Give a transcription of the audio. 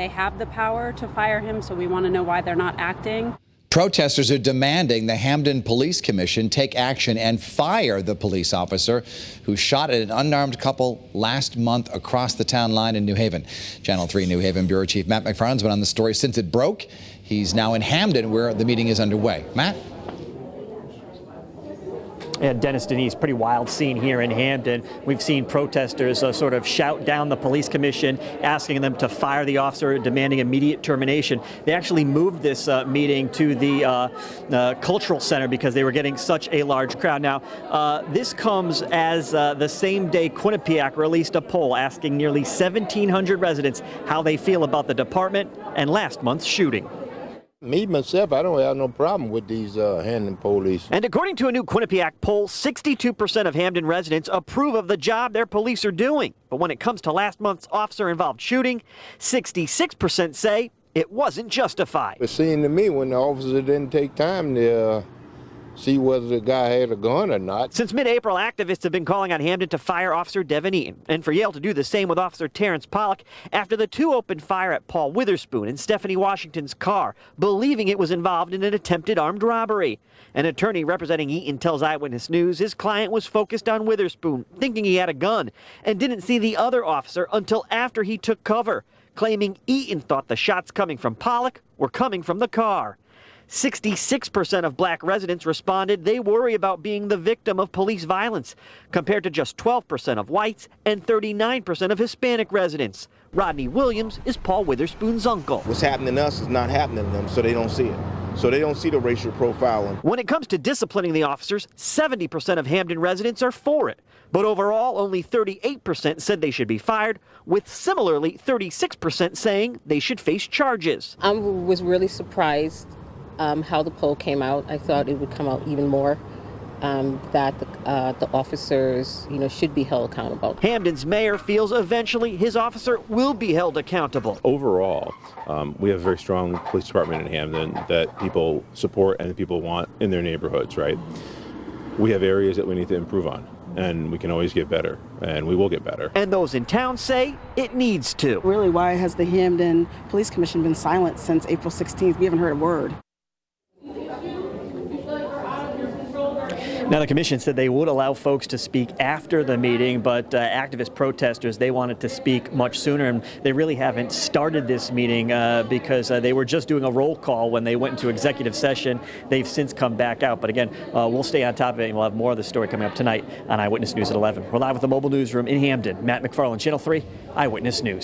they have the power to fire him, so we want to know why they're not acting. Protesters are demanding the Hamden Police Commission take action and fire the police officer who shot at an unarmed couple last month across the town line in New Haven. Channel 3 New Haven Bureau Chief Matt McFarland's been on the story since it broke. He's now in Hamden, where the meeting is underway. Matt? Yeah, Dennis, Denise, pretty wild scene here in Hamden. We've seen protesters sort of shout down the police commission, asking them to fire the officer, demanding immediate termination. They actually moved this meeting to the cultural center because they were getting such a large crowd. Now, this comes as the same day Quinnipiac released a poll asking nearly 1,700 residents how they feel about the department and last month's shooting. Me, myself, I don't have no problem with these Hamden police. And according to a new Quinnipiac poll, 62% of Hamden residents approve of the job their police are doing. But when it comes to last month's officer-involved shooting, 66% say it wasn't justified. It seemed to me when the officer didn't take time to see whether the guy had a gun or not. Since mid-April, activists have been calling on Hamden to fire Officer Devin Eaton, and for Yale to do the same with Officer Terrence Pollock after the two opened fire at Paul Witherspoon and Stephanie Washington's car, believing it was involved in an attempted armed robbery. An attorney representing Eaton tells Eyewitness News his client was focused on Witherspoon, thinking he had a gun, and didn't see the other officer until after he took cover, claiming Eaton thought the shots coming from Pollock were coming from the car. 66% of black residents responded they worry about being the victim of police violence, compared to just 12% of whites and 39% of Hispanic residents. Rodney Williams is Paul Witherspoon's uncle. What's happening to us is not happening to them, so they don't see it. So they don't see the racial profiling. When it comes to disciplining the officers, 70% of Hamden residents are for it. But overall, only 38% said they should be fired, with similarly 36% saying they should face charges. I was really surprised how the poll came out. I thought it would come out even more, that the officers, should be held accountable. Hamden's mayor feels eventually his officer will be held accountable. Overall, we have a very strong police department in Hamden that people support and that people want in their neighborhoods, right? We have areas that we need to improve on, and we can always get better, and we will get better. And those in town say it needs to. Really, why has the Hamden Police Commission been silent since April 16th? We haven't heard a word. Now, the commission said they would allow folks to speak after the meeting, but activist protesters, they wanted to speak much sooner, and they really haven't started this meeting because they were just doing a roll call when they went into executive session. They've since come back out. But again, we'll stay on top of it, and we'll have more of the story coming up tonight on Eyewitness News at 11. We're live with the mobile newsroom in Hamden. Matt McFarland, Channel 3, Eyewitness News.